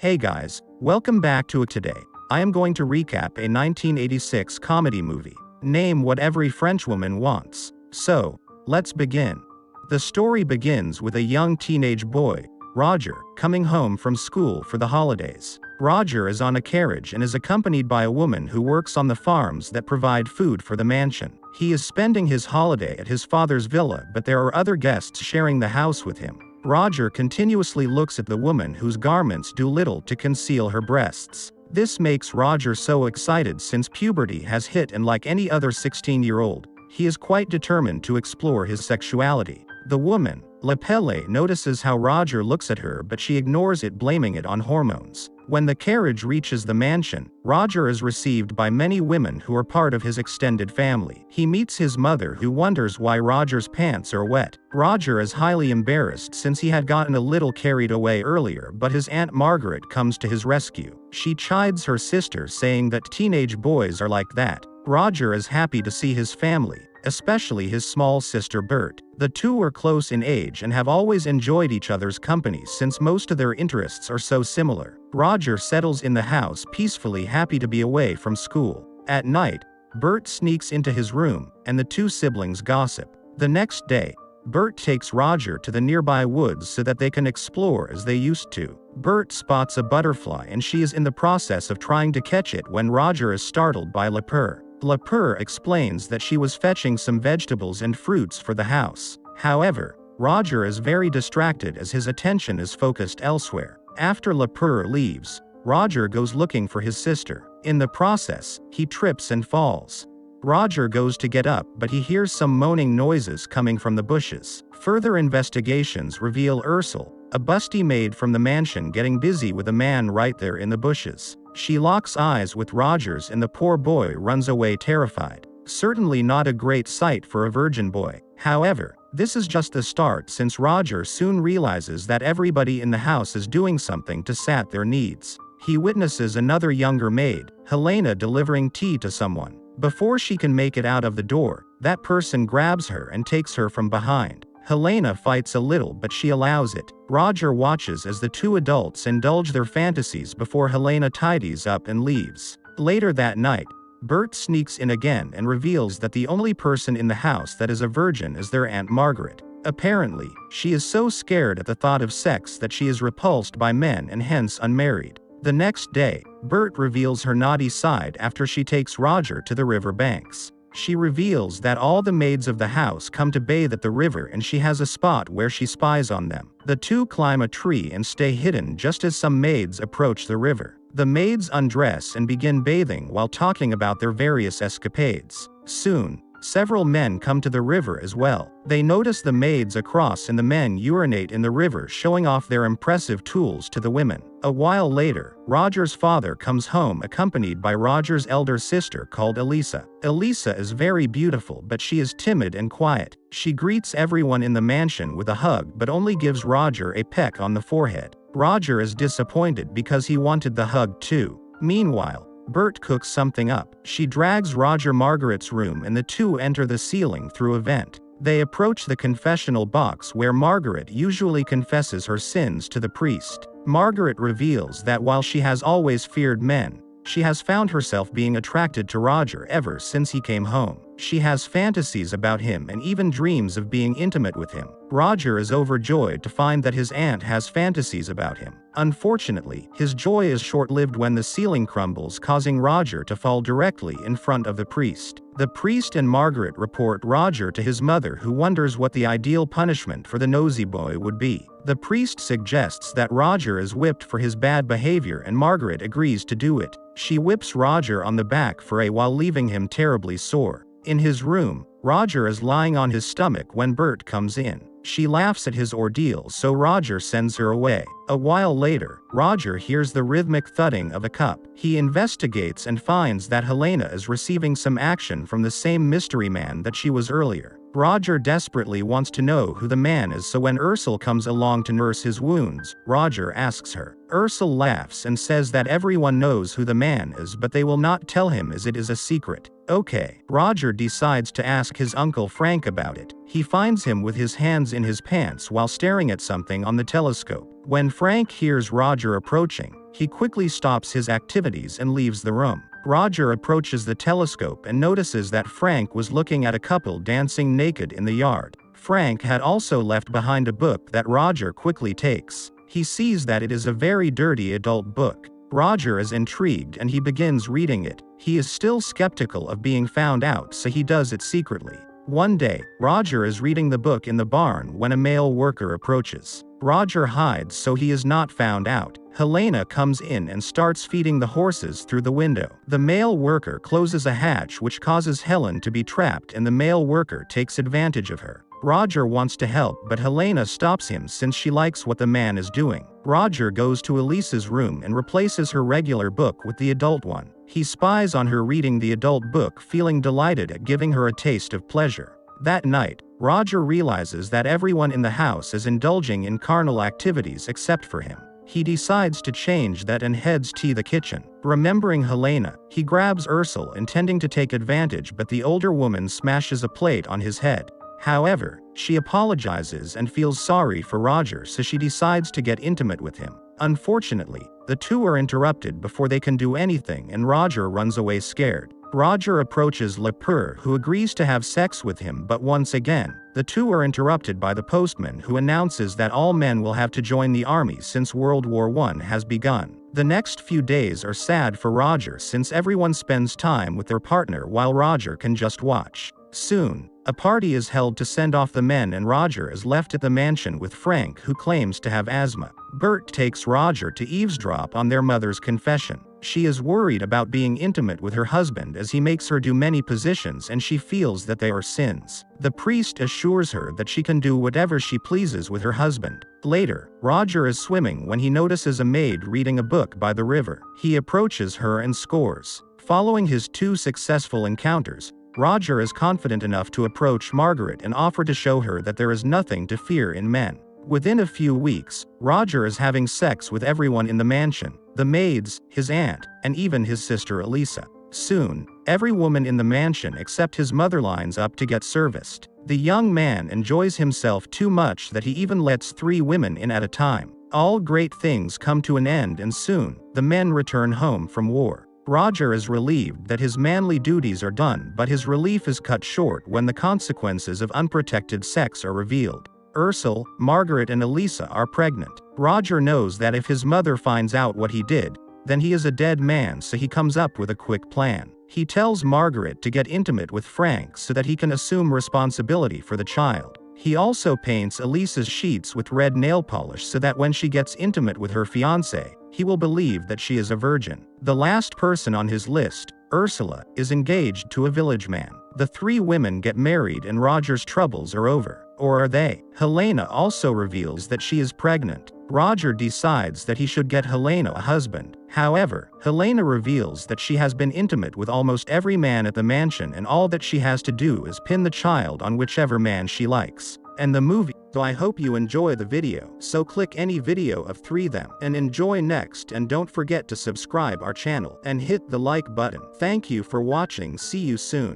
Hey guys, welcome back to Today. I am going to recap a 1986 comedy movie. Name what every Frenchwoman wants. So, let's begin. The story begins with a young teenage boy, Roger, coming home from school for the holidays. Roger is on a carriage and is accompanied by a woman who works on the farms that provide food for the mansion. He is spending his holiday at his father's villa, but there are other guests sharing the house with him. Roger continuously looks at the woman whose garments do little to conceal her breasts. This makes Roger so excited since puberty has hit, and like any other 16-year-old, he is quite determined to explore his sexuality. The woman, Lepelle, notices how Roger looks at her, but she ignores it, blaming it on hormones. When the carriage reaches the mansion, Roger is received by many women who are part of his extended family. He meets his mother, who wonders why Roger's pants are wet. Roger is highly embarrassed since he had gotten a little carried away earlier, but his Aunt Margaret comes to his rescue. She chides her sister, saying that teenage boys are like that. Roger is happy to see his family, especially his small sister Bert. The two are close in age and have always enjoyed each other's company since most of their interests are so similar. Roger settles in the house peacefully, happy to be away from school. At night, Bert sneaks into his room, and the two siblings gossip. The next day, Bert takes Roger to the nearby woods so that they can explore as they used to. Bert spots a butterfly and she is in the process of trying to catch it when Roger is startled by Lepelle. Lepelle explains that she was fetching some vegetables and fruits for the house. However, Roger is very distracted as his attention is focused elsewhere. After Lepelle leaves, Roger goes looking for his sister. In the process, he trips and falls. Roger goes to get up, but he hears some moaning noises coming from the bushes. Further investigations reveal Ursula, a busty maid from the mansion, getting busy with a man right there in the bushes. She locks eyes with Roger's and the poor boy runs away terrified. Certainly not a great sight for a virgin boy. However, this is just the start, since Roger soon realizes that everybody in the house is doing something to sat their needs. He witnesses another younger maid, Helena, delivering tea to someone. Before she can make it out of the door, that person grabs her and takes her from behind. Helena fights a little, but she allows it. Roger watches as the two adults indulge their fantasies before Helena tidies up and leaves. Later that night, Bert sneaks in again and reveals that the only person in the house that is a virgin is their Aunt Margaret. Apparently, she is so scared at the thought of sex that she is repulsed by men and hence unmarried. The next day, Bert reveals her naughty side after she takes Roger to the river banks. She reveals that all the maids of the house come to bathe at the river, and she has a spot where she spies on them. The two climb a tree and stay hidden just as some maids approach the river. The maids undress and begin bathing while talking about their various escapades. Soon, several men come to the river as well. They notice the maids across and the men urinate in the river, showing off their impressive tools to the women. A while later, Roger's father comes home accompanied by Roger's elder sister called Elisa. Elisa is very beautiful, but she is timid and quiet. She greets everyone in the mansion with a hug but only gives Roger a peck on the forehead. Roger is disappointed because he wanted the hug too. Meanwhile, Bert cooks something up. She drags Roger Margaret's room and the two enter the ceiling through a vent. They approach the confessional box where Margaret usually confesses her sins to the priest. Margaret reveals that while she has always feared men, she has found herself being attracted to Roger ever since he came home. She has fantasies about him and even dreams of being intimate with him. Roger is overjoyed to find that his aunt has fantasies about him. Unfortunately, his joy is short-lived when the ceiling crumbles, causing Roger to fall directly in front of the priest. The priest and Margaret report Roger to his mother, who wonders what the ideal punishment for the nosy boy would be. The priest suggests that Roger is whipped for his bad behavior, and Margaret agrees to do it. She whips Roger on the back for a while, leaving him terribly sore. In his room, Roger is lying on his stomach when Bert comes in. She laughs at his ordeal, so Roger sends her away. A while later, Roger hears the rhythmic thudding of a cup. He investigates and finds that Helena is receiving some action from the same mystery man that she was earlier. Roger desperately wants to know who the man is, so when Ursula comes along to nurse his wounds, Roger asks her. Ursula laughs and says that everyone knows who the man is, but they will not tell him as it is a secret. Okay. Roger decides to ask his uncle Frank about it. He finds him with his hands in his pants while staring at something on the telescope. When Frank hears Roger approaching, He quickly stops his activities and leaves the room. Roger approaches the telescope and notices that Frank was looking at a couple dancing naked in the yard. Frank had also left behind a book that Roger quickly takes. He sees that it is a very dirty adult book. Roger is intrigued and he begins reading it. He is still skeptical of being found out, so he does it secretly. One day, Roger is reading the book in the barn when a male worker approaches. Roger hides so he is not found out. Helena comes in and starts feeding the horses through the window. The male worker closes a hatch which causes Helen to be trapped, and the male worker takes advantage of her. Roger wants to help, but Helena stops him since she likes what the man is doing. Roger goes to Elisa's room and replaces her regular book with the adult one. He spies on her reading the adult book, feeling delighted at giving her a taste of pleasure. That night, Roger realizes that everyone in the house is indulging in carnal activities except for him. He decides to change that and heads to the kitchen. Remembering Helena, he grabs Ursula, intending to take advantage, but the older woman smashes a plate on his head. However, she apologizes and feels sorry for Roger, so she decides to get intimate with him. Unfortunately, the two are interrupted before they can do anything and Roger runs away scared. Roger approaches Lepore, who agrees to have sex with him, but once again, the two are interrupted by the postman, who announces that all men will have to join the army since World War I has begun. The next few days are sad for Roger since everyone spends time with their partner while Roger can just watch. Soon, a party is held to send off the men and Roger is left at the mansion with Frank, who claims to have asthma. Bert takes Roger to eavesdrop on their mother's confession. She is worried about being intimate with her husband as he makes her do many positions and she feels that they are sins. The priest assures her that she can do whatever she pleases with her husband. Later, Roger is swimming when he notices a maid reading a book by the river. He approaches her and scores. Following his two successful encounters, Roger is confident enough to approach Margaret and offer to show her that there is nothing to fear in men. Within a few weeks, Roger is having sex with everyone in the mansion, the maids, his aunt, and even his sister Elisa. Soon, every woman in the mansion except his mother lines up to get serviced. The young man enjoys himself too much that he even lets 3 women in at a time. All great things come to an end and soon, the men return home from war. Roger is relieved that his manly duties are done, but his relief is cut short when the consequences of unprotected sex are revealed. Ursula, Margaret and Elisa are pregnant. Roger knows that if his mother finds out what he did, then he is a dead man, so he comes up with a quick plan. He tells Margaret to get intimate with Frank so that he can assume responsibility for the child. He also paints Elisa's sheets with red nail polish so that when she gets intimate with her fiancé, he will believe that she is a virgin. The last person on his list, Ursula, is engaged to a village man. The 3 women get married and Roger's troubles are over. Or are they? Helena also reveals that she is pregnant. Roger decides that he should get Helena a husband. However, Helena reveals that she has been intimate with almost every man at the mansion and all that she has to do is pin the child on whichever man she likes. And the movie. So I hope you enjoy the video, so click any video of 3 them and enjoy next, and don't forget to subscribe our channel and hit the like button. Thank you for watching. See you soon.